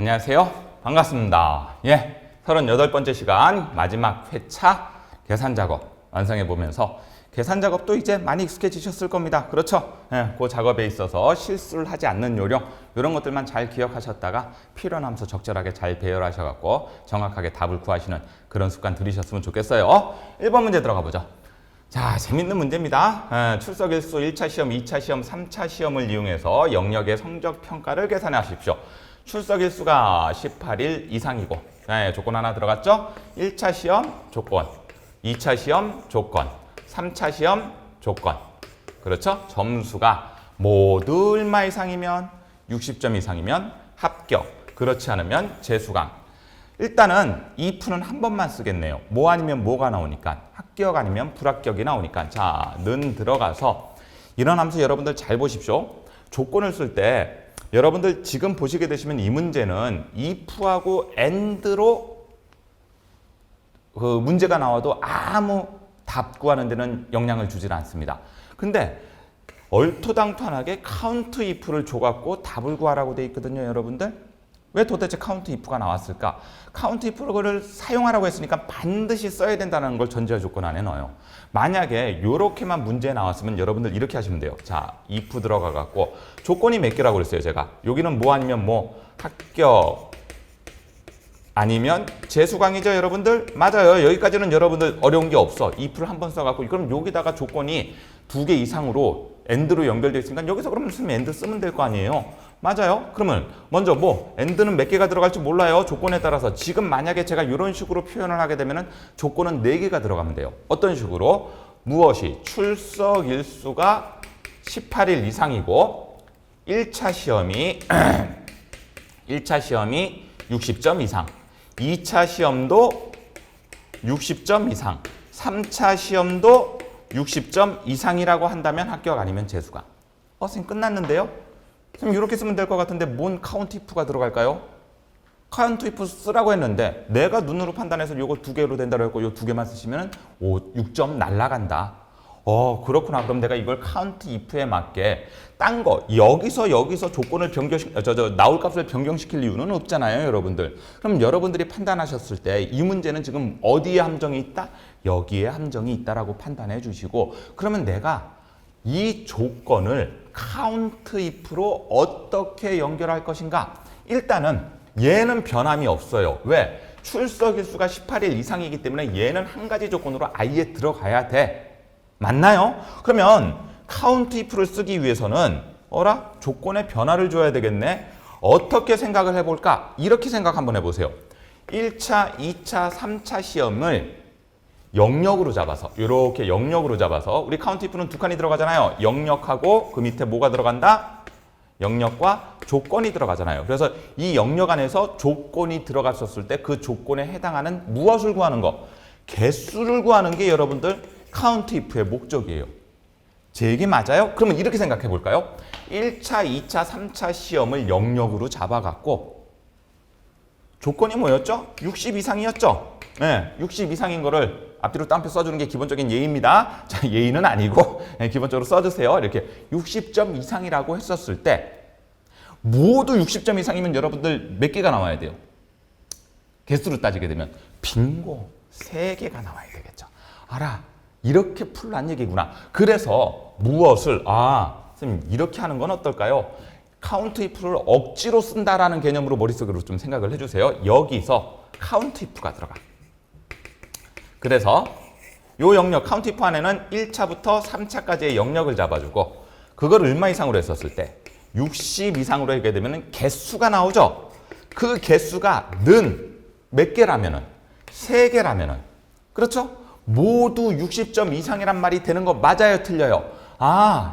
안녕하세요. 반갑습니다. 38번째 시간 마지막 회차 계산 작업 완성해 보면서 계산 작업도 이제 많이 익숙해지셨을 겁니다. 그렇죠? 그 작업에 있어서 실수를 하지 않는 요령 이런 것들만 잘 기억하셨다가 필요한 함수 적절하게 잘 배열하셔갖고 정확하게 답을 구하시는 그런 습관 들이셨으면 좋겠어요. 1번 문제 들어가 보죠. 자, 재밌는 문제입니다. 출석일수 1차 시험, 2차 시험, 3차 시험을 이용해서 영역의 성적 평가를 계산해 하십시오. 출석일수가 18일 이상이고 조건 하나 들어갔죠? 1차 시험 조건, 2차 시험 조건, 3차 시험 조건. 그렇죠? 점수가 모두 얼마 이상이면 60점 이상이면 합격, 그렇지 않으면 재수강. 일단은 if는 한 번만 쓰겠네요. 뭐 아니면 뭐가 나오니까, 합격 아니면 불합격이 나오니까. 자, 는 들어가서 이런 함수 여러분들 잘 보십시오. 조건을 쓸 때 여러분들 지금 보시게 되시면 이 문제는 if하고 and로 그 문제가 나와도 아무 답 구하는 데는 영향을 주질 않습니다. 근데 얼토당토하게 카운트 if를 줘갖고 답을 구하라고 돼 있거든요, 여러분들. 왜 도대체 카운트 if가 나왔을까? 카운트 if를 사용하라고 했으니까 반드시 써야 된다는 걸 전제 조건 안에 넣어요. 만약에 이렇게만 문제 나왔으면 여러분들 이렇게 하시면 돼요. 자, if 들어가 갖고 조건이 몇 개라고 그랬어요, 제가. 여기는 뭐 아니면 뭐, 합격 아니면 재수강이죠, 여러분들? 맞아요. 여기까지는 여러분들 어려운 게 없어. if를 한번 써갖고 그럼 여기다가 조건이 2개 이상으로 and로 연결되어 있으니까 여기서 그러면 and 쓰면 될 거 아니에요. 맞아요. 그러면 먼저 뭐 and는 몇 개가 들어갈지 몰라요. 조건에 따라서. 지금 만약에 제가 이런 식으로 표현을 하게 되면은 조건은 4개가 들어가면 돼요. 어떤 식으로? 무엇이 출석 일수가 18일 이상이고 1차 시험이 1차 시험이 60점 이상, 2차 시험도 60점 이상, 3차 시험도 60점 이상이라고 한다면 합격 아니면 재수강. 선생님 끝났는데요? 선생님 이렇게 쓰면 될 것 같은데 뭔 카운트 if가 들어갈까요? 카운트 if 쓰라고 했는데 내가 눈으로 판단해서 요거 2개로 된다고 했고 요 2개만 쓰시면 6점 날라간다. 그렇구나. 그럼 내가 이걸 카운트 if에 맞게 딴 거 여기서 조건을 나올 값을 변경시킬 이유는 없잖아요, 여러분들. 그럼 여러분들이 판단하셨을 때 이 문제는 지금 어디에 함정이 있다? 여기에 함정이 있다라고 판단해 주시고, 그러면 내가 이 조건을 카운트 if로 어떻게 연결할 것인가? 일단은 얘는 변함이 없어요. 왜? 출석 일수가 18일 이상이기 때문에 얘는 한 가지 조건으로 아예 들어가야 돼. 맞나요? 그러면 카운트 if를 쓰기 위해서는 조건에 변화를 줘야 되겠네. 어떻게 생각을 해볼까? 이렇게 생각 한번 해보세요. 1차, 2차, 3차 시험을 영역으로 잡아서 이렇게 영역으로 잡아서 우리 카운트 if는 2칸이 들어가잖아요. 영역하고 그 밑에 뭐가 들어간다? 영역과 조건이 들어가잖아요. 그래서 이 영역 안에서 조건이 들어갔었을 때 그 조건에 해당하는 무엇을 구하는 거? 개수를 구하는 게 여러분들 카운트 if의 목적이에요. 제 얘기 맞아요? 그러면 이렇게 생각해 볼까요? 1차, 2차, 3차 시험을 영역으로 잡아갖고 조건이 뭐였죠? 60 이상이었죠? 네, 60 이상인 거를 앞뒤로 따옴표 써주는 게 기본적인 예입니다. 자, 예의는 아니고 기본적으로 써주세요. 이렇게 60점 이상이라고 했었을 때 모두 60점 이상이면 여러분들 몇 개가 나와야 돼요? 개수로 따지게 되면 빙고 3개가 나와야 되겠죠. 이렇게 풀란 얘기구나. 그래서 무엇을 선생님 이렇게 하는 건 어떨까요? 카운트 if를 억지로 쓴다라는 개념으로 머릿속으로 좀 생각을 해주세요. 여기서 카운트 if가 들어가. 그래서 요 영역 카운트 if 안에는 1차부터 3차까지의 영역을 잡아주고 그걸 얼마 이상으로 했었을 때 60 이상으로 하게 되면 개수가 나오죠. 그 개수가 는 몇 개라면은 3개라면은 그렇죠? 모두 60점 이상이란 말이 되는 거 맞아요, 틀려요?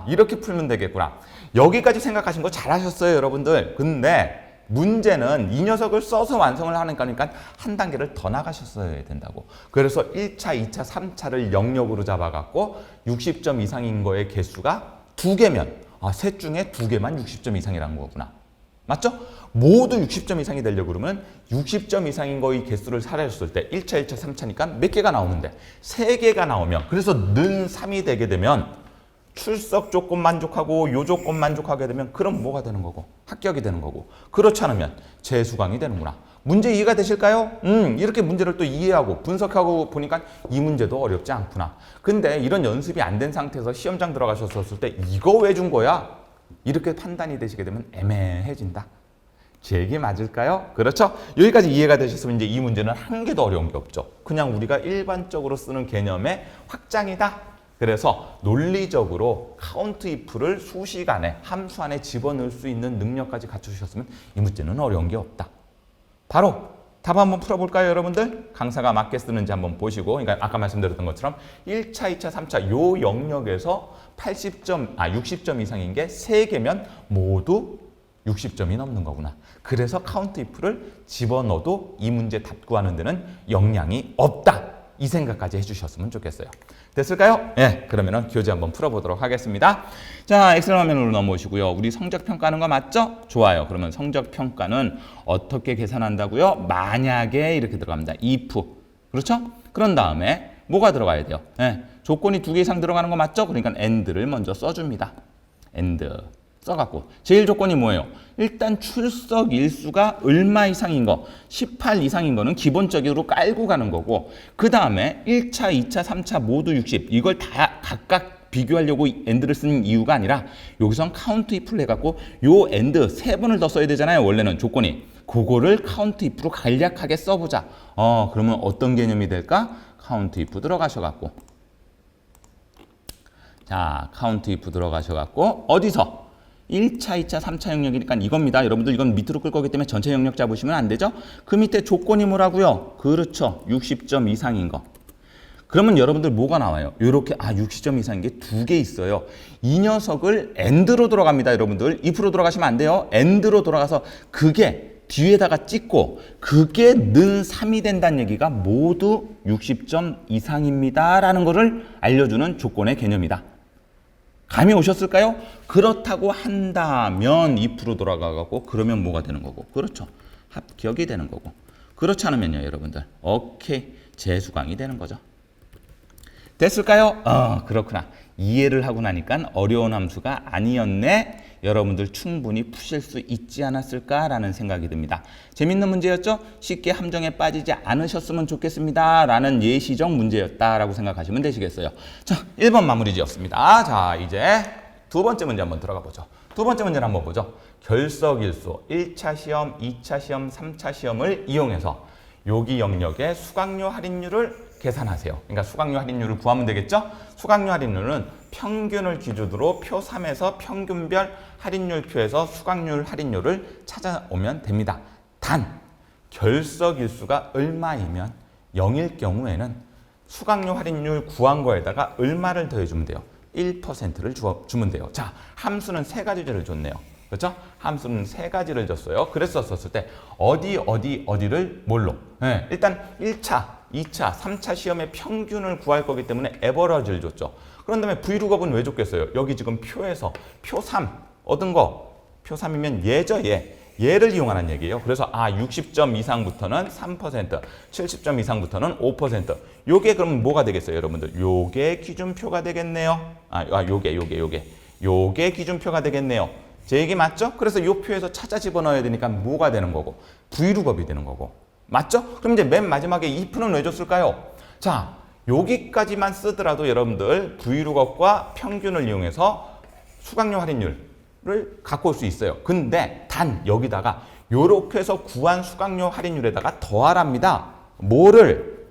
이렇게 풀면 되겠구나. 여기까지 생각하신 거 잘하셨어요, 여러분들. 근데 문제는 이 녀석을 써서 완성을 하는 거니까 한 단계를 더 나가셨어야 된다고. 그래서 1차, 2차, 3차를 영역으로 잡아갖고 60점 이상인 거의 개수가 2개면 셋 중에 2개만 60점 이상이라는 거구나. 맞죠? 모두 60점 이상이 되려고 그러면 60점 이상인 거의 개수를 살았을 때 1차, 2차, 3차니까 몇 개가 나오는데 3개가 나오면 그래서 는 3이 되게 되면 출석 조건 만족하고 요 조건 만족하게 되면 그럼 뭐가 되는 거고? 합격이 되는 거고. 그렇지 않으면 재수강이 되는구나. 문제 이해가 되실까요? 이렇게 문제를 또 이해하고 분석하고 보니까 이 문제도 어렵지 않구나. 근데 이런 연습이 안 된 상태에서 시험장 들어가셨을 때 이거 왜 준 거야? 이렇게 판단이 되시게 되면 애매해진다. 제 얘기 맞을까요? 그렇죠? 여기까지 이해가 되셨으면 이제 이 문제는 한 개도 어려운 게 없죠. 그냥 우리가 일반적으로 쓰는 개념의 확장이다. 그래서 논리적으로 카운트 if를 수식안에 함수 안에 집어넣을 수 있는 능력까지 갖추셨으면 이 문제는 어려운 게 없다. 바로 답 한번 풀어볼까요, 여러분들? 강사가 맞게 쓰는지 한번 보시고, 그러니까 아까 말씀드렸던 것처럼 1차, 2차, 3차 요 영역에서 60점 이상인 게 3개면 모두 60점이 넘는 거구나. 그래서 카운트 if를 집어넣어도 이 문제 답 구하는 데는 영향이 없다. 이 생각까지 해주셨으면 좋겠어요. 됐을까요? 네, 그러면은 교재 한번 풀어보도록 하겠습니다. 자, 엑셀 화면으로 넘어오시고요. 우리 성적 평가하는 거 맞죠? 좋아요. 그러면 성적 평가는 어떻게 계산한다고요? 만약에 이렇게 들어갑니다. if. 그렇죠? 그런 다음에 뭐가 들어가야 돼요? 네, 조건이 2개 이상 들어가는 거 맞죠? 그러니까 and를 먼저 써줍니다. and. 써갖고 제일 조건이 뭐예요? 일단 출석 일수가 얼마 이상인 거 18 이상인 거는 기본적으로 깔고 가는 거고 그 다음에 1차, 2차, 3차 모두 60 이걸 다 각각 비교하려고 and를 쓰는 이유가 아니라 여기선 카운트 if를 해갖고 요 and 3번을 더 써야 되잖아요. 원래는 조건이 그거를 카운트 if로 간략하게 써보자. 그러면 어떤 개념이 될까? 카운트 if 들어가셔갖고 자 카운트 if 들어가셔갖고 어디서? 1차, 2차, 3차 영역이니까 이겁니다. 여러분들 이건 밑으로 끌 거기 때문에 전체 영역 잡으시면 안 되죠? 그 밑에 조건이 뭐라고요? 그렇죠. 60점 이상인 거. 그러면 여러분들 뭐가 나와요? 요렇게 60점 이상인 게 2개 있어요. 이 녀석을 and로 들어갑니다. 여러분들 if로 들어가시면 안 돼요. and로 들어가서 그게 뒤에다가 찍고 그게 는 3이 된다는 얘기가 모두 60점 이상입니다. 라는 거를 알려주는 조건의 개념이다. 감이 오셨을까요? 그렇다고 한다면 if로 돌아가고 그러면 뭐가 되는 거고 그렇죠. 합격이 되는 거고 그렇지 않으면요 여러분들 오케이 재수강이 되는 거죠. 됐을까요? 그렇구나. 이해를 하고 나니까 어려운 함수가 아니었네. 여러분들 충분히 푸실 수 있지 않았을까라는 생각이 듭니다. 재밌는 문제였죠? 쉽게 함정에 빠지지 않으셨으면 좋겠습니다. 라는 예시적 문제였다라고 생각하시면 되시겠어요. 자, 1번 마무리 지었습니다. 자, 이제 두 번째 문제 한번 들어가 보죠. 두 번째 문제를 한번 보죠. 결석일수 1차 시험, 2차 시험, 3차 시험을 이용해서 여기 영역의 수강료 할인율을 계산하세요. 그러니까 수강료 할인율을 구하면 되겠죠? 수강료 할인율은 평균을 기준으로 표 3에서 평균별 할인율 표에서 수강률 할인율을 찾아오면 됩니다. 단 결석일수가 얼마이면 0일 경우에는 수강료 할인율 구한 거에다가 얼마를 더해주면 돼요? 1%를 주면 돼요. 자, 함수는 3가지를 줬네요. 그렇죠? 함수는 3가지를 줬어요. 그랬었을 때 어디를 뭘로? 네, 일단 1차, 2차, 3차 시험의 평균을 구할 거기 때문에 에버러지를 줬죠. 그런 다음에 브이룩업은 왜 줬겠어요? 여기 지금 표에서 표 3 얻은 거 표 3이면 얘죠, 얘를 이용하는 얘기예요. 그래서 60점 이상부터는 3%, 70점 이상부터는 5%. 요게 그럼 뭐가 되겠어요, 여러분들? 요게 기준표가 되겠네요. 요게 기준표가 되겠네요. 제 얘기 맞죠? 그래서 요 표에서 찾아 집어넣어야 되니까 뭐가 되는 거고? 브이룩업이 되는 거고. 맞죠? 그럼 이제 맨 마지막에 if는 왜 줬을까요? 자, 여기까지만 쓰더라도 여러분들 브이룩업과 평균을 이용해서 수강료 할인율을 갖고 올 수 있어요. 근데 단 여기다가 요렇게 해서 구한 수강료 할인율에다가 더하랍니다. 뭐를?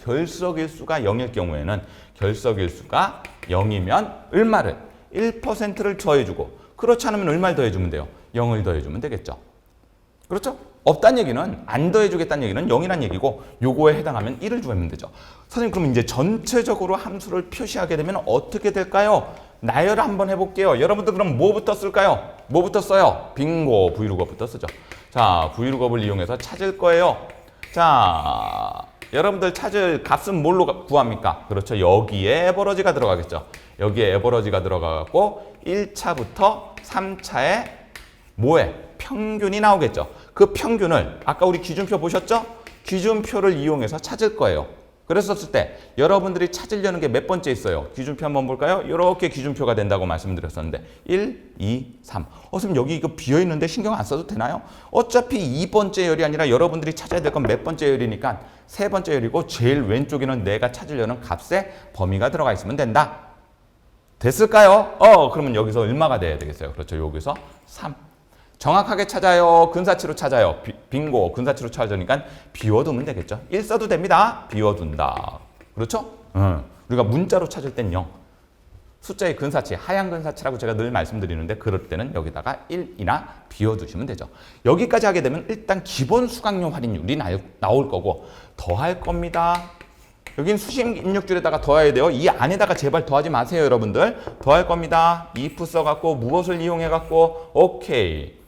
결석일수가 0일 경우에는 결석일수가 0이면 얼마를? 1%를 더해주고 그렇지 않으면 얼마를 더해주면 돼요? 0을 더해주면 되겠죠. 그렇죠? 없다는 얘기는 안 더해주겠다는 얘기는 0이란 얘기고 요거에 해당하면 1을 주면 되죠. 선생님 그럼 이제 전체적으로 함수를 표시하게 되면 어떻게 될까요? 나열을 한번 해볼게요. 여러분들 그럼 뭐부터 쓸까요? 뭐부터 써요? 빙고 브이룩업부터 쓰죠. 자, 브이룩업을 이용해서 찾을 거예요. 자, 여러분들 찾을 값은 뭘로 구합니까? 그렇죠. 여기에 에버러지가 들어가겠죠. 여기에 에버러지가 들어가고 1차부터 3차에 뭐에? 평균이 나오겠죠. 그 평균을 아까 우리 기준표 보셨죠? 기준표를 이용해서 찾을 거예요. 그랬었을 때 여러분들이 찾으려는 게 몇 번째 있어요? 기준표 한번 볼까요? 이렇게 기준표가 된다고 말씀드렸었는데 1, 2, 3. 선생님 여기 이거 비어있는데 신경 안 써도 되나요? 어차피 2번째 열이 아니라 여러분들이 찾아야 될 건 몇 번째 열이니까 3번째 열이고 제일 왼쪽에는 내가 찾으려는 값의 범위가 들어가 있으면 된다. 됐을까요? 그러면 여기서 얼마가 돼야 되겠어요? 그렇죠. 여기서 3. 정확하게 찾아요? 근사치로 찾아요? 빙고. 근사치로 찾으니까 비워두면 되겠죠. 1 써도 됩니다. 비워둔다. 그렇죠? 우리가 문자로 찾을 땐 0. 숫자의 근사치, 하향 근사치라고 제가 늘 말씀드리는데 그럴 때는 여기다가 1이나 비워두시면 되죠. 여기까지 하게 되면 일단 기본 수강료 할인율이 나올 거고 더할 겁니다. 여긴 수식 입력줄에다가 더해야 돼요. 이 안에다가 제발 더하지 마세요, 여러분들. 더할 겁니다. if 써갖고 무엇을 이용해갖고 오케이.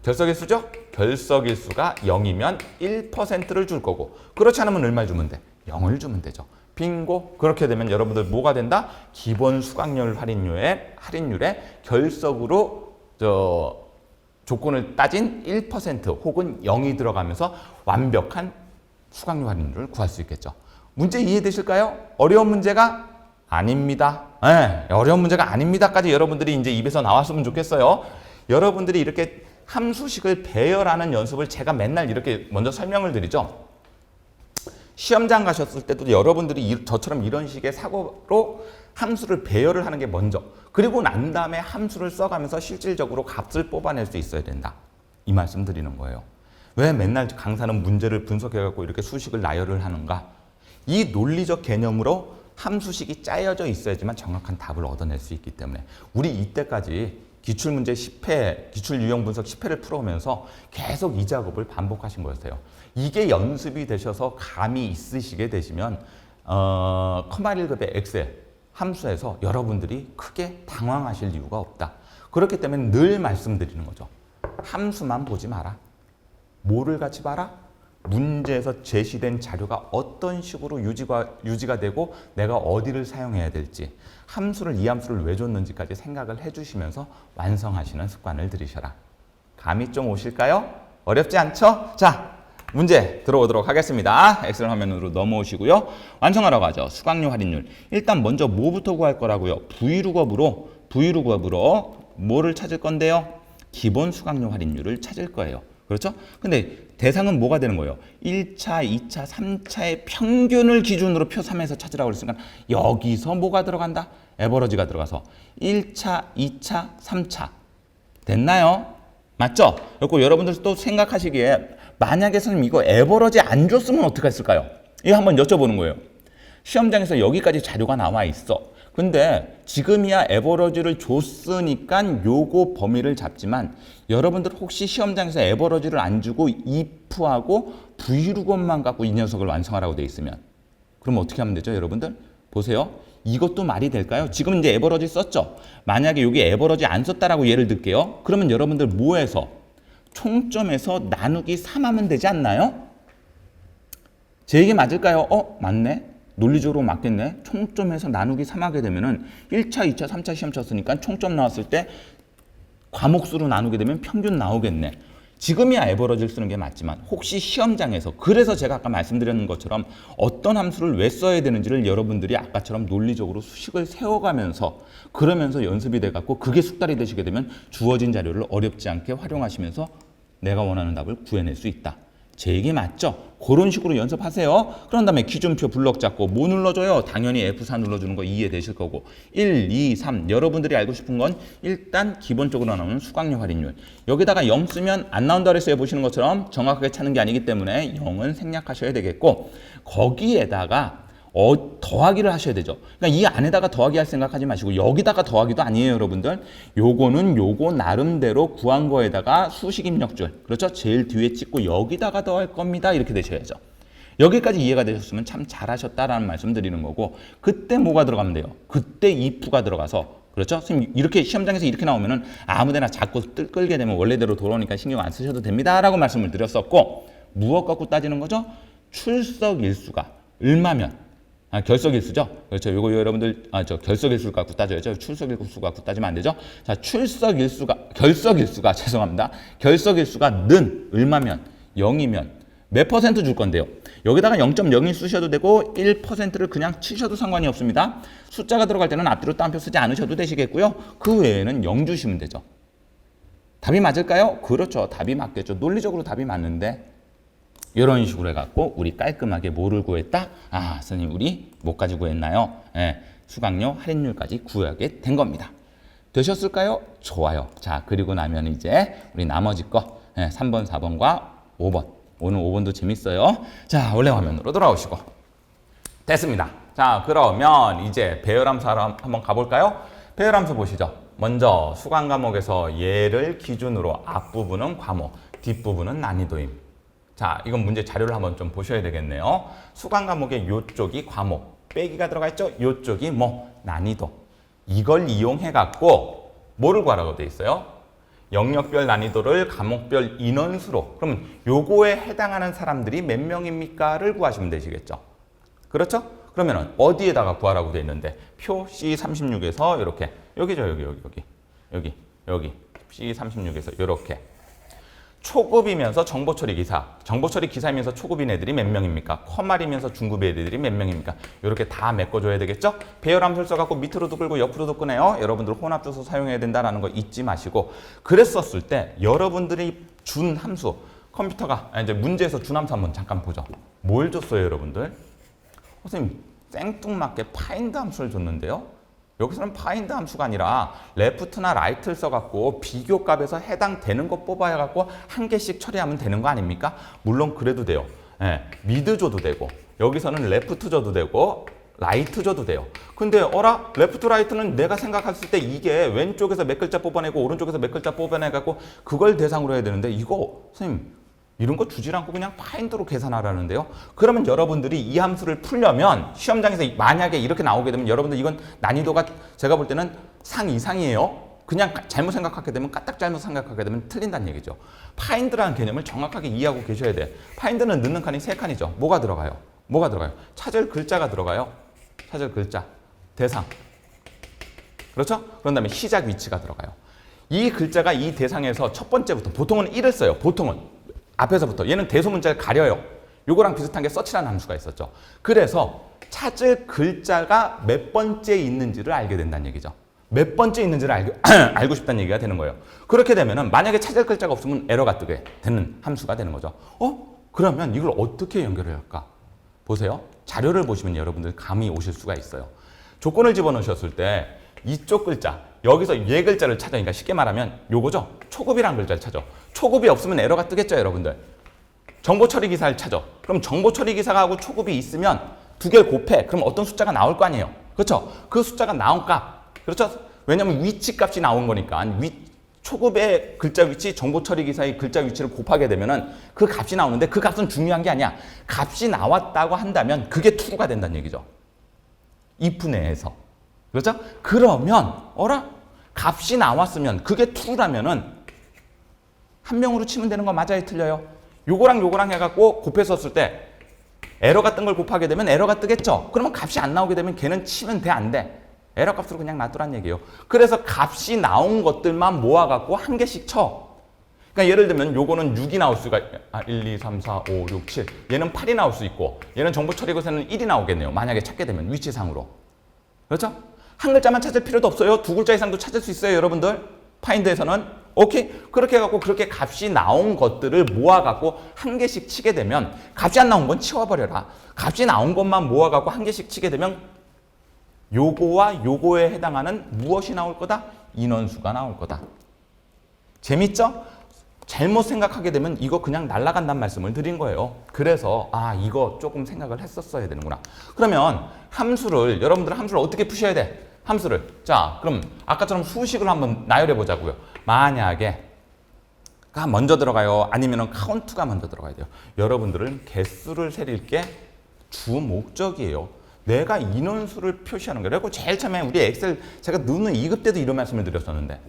결석일수죠? 결석일수가 0이면 1%를 줄 거고 그렇지 않으면 얼마 주면 돼? 0을 주면 되죠. 빙고. 그렇게 되면 여러분들 뭐가 된다? 기본 수강료 할인율의 결석으로 조건을 따진 1% 혹은 0이 들어가면서 완벽한 수강료 할인율을 구할 수 있겠죠. 문제 이해되실까요? 어려운 문제가 아닙니다. 네, 어려운 문제가 아닙니다까지 여러분들이 이제 입에서 나왔으면 좋겠어요. 여러분들이 이렇게 함수식을 배열하는 연습을 제가 맨날 이렇게 먼저 설명을 드리죠. 시험장 가셨을 때도 여러분들이 저처럼 이런 식의 사고로 함수를 배열을 하는 게 먼저 그리고 난 다음에 함수를 써가면서 실질적으로 값을 뽑아낼 수 있어야 된다. 이 말씀 드리는 거예요. 왜 맨날 강사는 문제를 분석해갖고 이렇게 수식을 나열을 하는가? 이 논리적 개념으로 함수식이 짜여져 있어야지만 정확한 답을 얻어낼 수 있기 때문에 우리 이때까지 기출문제 10회, 기출 유형 분석 10회를 풀어오면서 계속 이 작업을 반복하신 거였어요. 이게 연습이 되셔서 감이 있으시게 되시면 커마 1급의 엑셀 함수에서 여러분들이 크게 당황하실 이유가 없다. 그렇기 때문에 늘 말씀드리는 거죠. 함수만 보지 마라. 뭐를 같이 봐라? 문제에서 제시된 자료가 어떤 식으로 유지가 되고 내가 어디를 사용해야 될지 이 함수를 왜 줬는지까지 생각을 해주시면서 완성하시는 습관을 들이셔라. 감이 좀 오실까요? 어렵지 않죠? 자, 문제 들어오도록 하겠습니다. 엑셀 화면으로 넘어오시고요. 완성하러 가죠. 수강료 할인율. 일단 먼저 뭐부터 구할 거라고요? 브이룩업으로 뭐를 찾을 건데요? 기본 수강료 할인율을 찾을 거예요. 그렇죠? 근데 대상은 뭐가 되는 거예요? 1차, 2차, 3차의 평균을 기준으로 표 3에서 찾으라고 그랬으니까 여기서 뭐가 들어간다? 에버러지가 들어가서 1차, 2차, 3차. 됐나요? 맞죠? 그리고 여러분들 또 생각하시기에 만약에 선생님 이거 에버러지 안 줬으면 어떻게 했을까요? 이거 한번 여쭤보는 거예요. 시험장에서 여기까지 자료가 나와 있어. 근데 지금이야 에버러지를 줬으니까 요거 범위를 잡지만 여러분들 혹시 시험장에서 에버러지를 안 주고 if하고 브이룩업만 갖고 이 녀석을 완성하라고 돼 있으면 그럼 어떻게 하면 되죠, 여러분들? 보세요. 이것도 말이 될까요? 지금 이제 에버러지 썼죠? 만약에 여기 에버러지 안 썼다라고 예를 들게요. 그러면 여러분들 뭐해서? 총점에서 나누기 3 하면 되지 않나요? 제 얘기 맞을까요? 맞네. 논리적으로 맞겠네. 총점에서 나누기 3 하게 되면은 1차, 2차, 3차 시험 쳤으니까 총점 나왔을 때 과목수로 나누게 되면 평균 나오겠네. 지금이야 에버러지를 쓰는 게 맞지만 혹시 시험장에서 그래서 제가 아까 말씀드렸는 것처럼 어떤 함수를 왜 써야 되는지를 여러분들이 아까처럼 논리적으로 수식을 세워가면서 그러면서 연습이 돼갖고 그게 숙달이 되시게 되면 주어진 자료를 어렵지 않게 활용하시면서 내가 원하는 답을 구해낼 수 있다. 제 얘기 맞죠? 그런 식으로 연습하세요. 그런 다음에 기준표 블럭 잡고 뭐 눌러줘요? 당연히 F4 눌러주는 거 이해되실 거고 1, 2, 3 여러분들이 알고 싶은 건 일단 기본적으로 나오는 수강료 할인율 여기다가 0 쓰면 안 나온다 그랬어요. 보시는 것처럼 정확하게 찾는 게 아니기 때문에 0은 생략하셔야 되겠고 거기에다가 더하기를 하셔야 되죠. 그러니까 이 안에다가 더하기 할 생각하지 마시고 여기다가 더하기도 아니에요, 여러분들. 요거는 요거 나름대로 구한 거에다가 수식 입력줄. 그렇죠? 제일 뒤에 찍고 여기다가 더할 겁니다. 이렇게 되셔야죠. 여기까지 이해가 되셨으면 참 잘하셨다라는 말씀 드리는 거고 그때 뭐가 들어가면 돼요? 그때 if가 들어가서 그렇죠? 선생님 이렇게 시험장에서 이렇게 나오면은 아무데나 자꾸 끌게 되면 원래대로 돌아오니까 신경 안 쓰셔도 됩니다라고 말씀을 드렸었고 무엇 갖고 따지는 거죠? 출석 일수가 얼마면 결석일수죠. 그렇죠. 요거 여러분들 결석일수 갖고 따져야죠. 출석일수 갖고 따지면 안 되죠. 자, 결석일수가 죄송합니다. 결석일수가 는 얼마면 0이면 몇 퍼센트 줄 건데요. 여기다가 0.01 쓰셔도 되고 1%를 그냥 치셔도 상관이 없습니다. 숫자가 들어갈 때는 앞뒤로 따옴표 쓰지 않으셔도 되시겠고요. 그 외에는 0 주시면 되죠. 답이 맞을까요? 그렇죠. 답이 맞겠죠. 논리적으로 답이 맞는데 이런 식으로 해갖고 우리 깔끔하게 뭐를 구했다? 아, 선생님 우리 뭐까지 구했나요? 예, 수강료 할인율까지 구하게 된 겁니다. 되셨을까요? 좋아요. 자, 그리고 나면 이제 우리 나머지 거 3번, 4번과 5번. 오늘 5번도 재밌어요. 자, 원래 화면으로 돌아오시고. 됐습니다. 자, 그러면 이제 배열함수 한번 가볼까요? 배열함수 보시죠. 먼저 수강 과목에서 얘를 기준으로 앞부분은 과목, 뒷부분은 난이도임. 자, 이건 문제 자료를 한번 좀 보셔야 되겠네요. 수강 과목의 요쪽이 과목, 빼기가 들어가 있죠? 요쪽이 뭐 난이도. 이걸 이용해 갖고 뭐를 구하라고 돼 있어요? 영역별 난이도를 과목별 인원수로. 그러면 요거에 해당하는 사람들이 몇 명입니까를 구하시면 되시겠죠. 그렇죠? 그러면은 어디에다가 구하라고 돼 있는데 표 C36에서 이렇게 여기죠. 여기 C36에서 이렇게 초급이면서 정보처리 기사, 정보처리 기사이면서 초급인 애들이 몇 명입니까? 커말이면서 중급 애들이 몇 명입니까? 이렇게 다 메꿔줘야 되겠죠? 배열함수를 써갖고 밑으로도 끌고 옆으로도 끄네요. 여러분들 혼합주소 사용해야 된다는 거 잊지 마시고, 그랬었을 때 여러분들이 준 함수, 컴퓨터가 이제 문제에서 준 함수 한번 잠깐 보죠. 뭘 줬어요, 여러분들? 선생님 생뚱맞게 파인드 함수를 줬는데요. 여기서는 파인드 함수가 아니라 레프트나 라이트를 써갖고 비교값에서 해당되는 거 뽑아갖고 한 개씩 처리하면 되는 거 아닙니까? 물론 그래도 돼요. 예, 미드 줘도 되고 여기서는 레프트 줘도 되고 라이트 줘도 돼요. 근데 어라? 레프트 라이트는 내가 생각했을 때 이게 왼쪽에서 몇 글자 뽑아내고 오른쪽에서 몇 글자 뽑아내갖고 그걸 대상으로 해야 되는데 이거 선생님 이런 거 주질 않고 그냥 파인드로 계산하라는데요. 그러면 여러분들이 이 함수를 풀려면 시험장에서 만약에 이렇게 나오게 되면 여러분들 이건 난이도가 제가 볼 때는 상 이상이에요. 그냥 잘못 생각하게 되면 까딱 잘못 생각하게 되면 틀린다는 얘기죠. 파인드라는 개념을 정확하게 이해하고 계셔야 돼. 파인드는 넣는 칸이 3칸이죠. 뭐가 들어가요? 찾을 글자가 들어가요. 찾을 글자, 대상. 그렇죠? 그런 다음에 시작 위치가 들어가요. 이 글자가 이 대상에서 첫 번째부터 보통은 1을 써요. 보통은. 앞에서부터 얘는 대소문자를 가려요. 요거랑 비슷한 게 서치라는 함수가 있었죠. 그래서 찾을 글자가 몇 번째 있는지를 알게 된다는 얘기죠. 몇 번째 있는지를 알고 싶다는 얘기가 되는 거예요. 그렇게 되면은 만약에 찾을 글자가 없으면 에러가 뜨게 되는 함수가 되는 거죠. 그러면 이걸 어떻게 연결을 할까? 보세요. 자료를 보시면 여러분들 감이 오실 수가 있어요. 조건을 집어넣으셨을 때 이쪽 글자, 여기서 얘 글자를 찾으니까 쉽게 말하면 요거죠. 초급이라는 글자를 찾아. 초급이 없으면 에러가 뜨겠죠, 여러분들. 정보처리 기사를 찾아. 그럼 정보처리 기사가 하고 초급이 있으면 두 개를 곱해. 그럼 어떤 숫자가 나올 거 아니에요. 그렇죠? 그 숫자가 나온 값. 그렇죠? 왜냐면 위치 값이 나온 거니까. 초급의 글자 위치, 정보처리 기사의 글자 위치를 곱하게 되면은 그 값이 나오는데 그 값은 중요한 게 아니야. 값이 나왔다고 한다면 그게 true가 된다는 얘기죠. if 내에서. 그렇죠? 그러면 값이 나왔으면 그게 true라면은 한 명으로 치면 되는 거 맞아요? 틀려요? 요거랑 해갖고 곱했었을 때 에러가 뜬 걸 곱하게 되면 에러가 뜨겠죠? 그러면 값이 안 나오게 되면 걔는 치면 돼, 안 돼? 에러 값으로 그냥 놔두란 얘기예요. 그래서 값이 나온 것들만 모아갖고 한 개씩 쳐. 그러니까 예를 들면 요거는 6이 나올 수가 1, 2, 3, 4, 5, 6, 7 얘는 8이 나올 수 있고 얘는 정보처리고서는 1이 나오겠네요. 만약에 찾게 되면 위치상으로. 그렇죠? 한 글자만 찾을 필요도 없어요. 두 글자 이상도 찾을 수 있어요, 여러분들. 파인드에서는. 오케이? 그렇게 해갖고 그렇게 값이 나온 것들을 모아갖고 한 개씩 치게 되면 값이 안 나온 건 치워버려라. 값이 나온 것만 모아갖고 한 개씩 치게 되면 요거와 요거에 해당하는 무엇이 나올 거다? 인원수가 나올 거다. 재밌죠? 잘못 생각하게 되면 이거 그냥 날아간다는 말씀을 드린 거예요. 그래서 이거 조금 생각을 했었어야 되는구나. 그러면 여러분들 함수를 어떻게 푸셔야 돼? 함수를. 자, 그럼 아까처럼 수식을 한번 나열해 보자고요. 만약에 가 먼저 들어가요? 아니면 카운트가 먼저 들어가야 돼요? 여러분들은 개수를 세릴 게 주 목적이에요. 내가 인원수를 표시하는 거예요. 그리고 제일 처음에 우리 엑셀 제가 누는 2급 때도 이런 말씀을 드렸었는데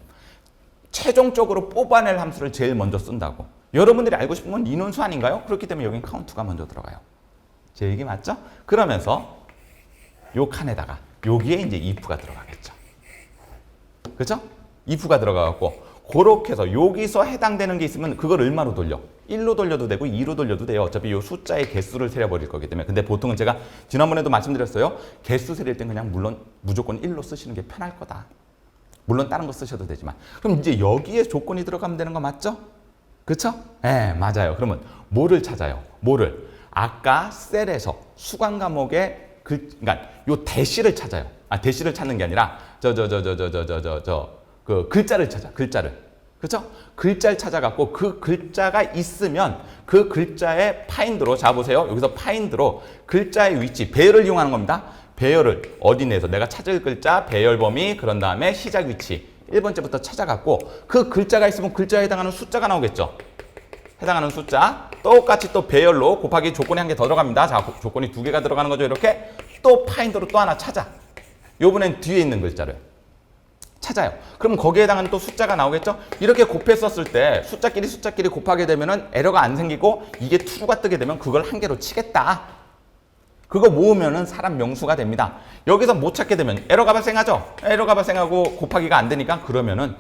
최종적으로 뽑아낼 함수를 제일 먼저 쓴다고. 여러분들이 알고 싶은 건 인원수 아닌가요? 그렇기 때문에 여긴 카운트가 먼저 들어가요. 제 얘기 맞죠? 그러면서 요 칸에다가 여기에 이제 if가 들어가겠죠. 그렇죠? if가 들어가갖고 그렇게 해서 여기서 해당되는 게 있으면 그걸 얼마로 돌려? 1로 돌려도 되고 2로 돌려도 돼요. 어차피 이 숫자의 개수를 세려버릴 거기 때문에. 근데 보통은 제가 지난번에도 말씀드렸어요. 개수 세릴 땐 그냥 물론 무조건 1로 쓰시는 게 편할 거다. 물론 다른 거 쓰셔도 되지만. 그럼 이제 여기에 조건이 들어가면 되는 거 맞죠? 그쵸? 네, 맞아요. 그러면 뭐를 찾아요? 뭐를? 아까 셀에서 수강 과목의 그러니까 요 대시를 찾아요. 아, 대시를 찾는 게 아니라 그 글자를 찾아. 글자를. 그렇죠? 글자를 찾아갖고 그 글자가 있으면 그 글자의 파인드로 자 보세요. 여기서 파인드로 글자의 위치, 배열을 이용하는 겁니다. 배열을 어디 내서 내가 찾을 글자, 배열 범위, 그런 다음에 시작 위치 1번째부터 찾아갖고 그 글자가 있으면 글자에 해당하는 숫자가 나오겠죠. 해당하는 숫자 똑같이 또 배열로 곱하기 조건이 한 개 더 들어갑니다. 자, 조건이 2개가 들어가는 거죠. 이렇게 또 파인드로 또 하나 찾아. 요번엔 뒤에 있는 글자를 찾아요. 그럼 거기에 해당하는 또 숫자가 나오겠죠? 이렇게 곱했었을 때 숫자끼리 곱하게 되면은 에러가 안 생기고 이게 true가 뜨게 되면 그걸 한 개로 치겠다. 그거 모으면은 사람 명수가 됩니다. 여기서 못 찾게 되면 에러가 발생하죠? 에러가 발생하고 곱하기가 안 되니까 그러면은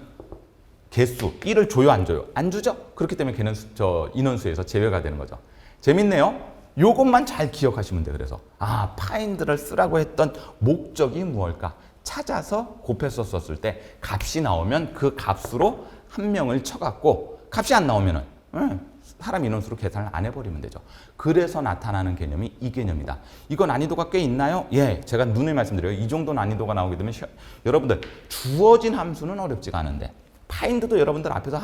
개수 1을 줘요, 안 줘요? 안 주죠? 그렇기 때문에 걔는 인원수에서 제외가 되는 거죠. 재밌네요. 요것만 잘 기억하시면 돼요. 그래서 find를 쓰라고 했던 목적이 무엇일까? 찾아서 곱했었을 때 값이 나오면 그 값으로 한 명을 쳐갖고 값이 안 나오면은 사람 인원수로 계산을 안 해버리면 되죠. 그래서 나타나는 개념이 이 개념이다. 이거 난이도가 꽤 있나요? 예, 제가 누누이 말씀드려요. 이 정도 난이도가 나오게 되면 여러분들 주어진 함수는 어렵지가 않은데 파인드도 여러분들 앞에서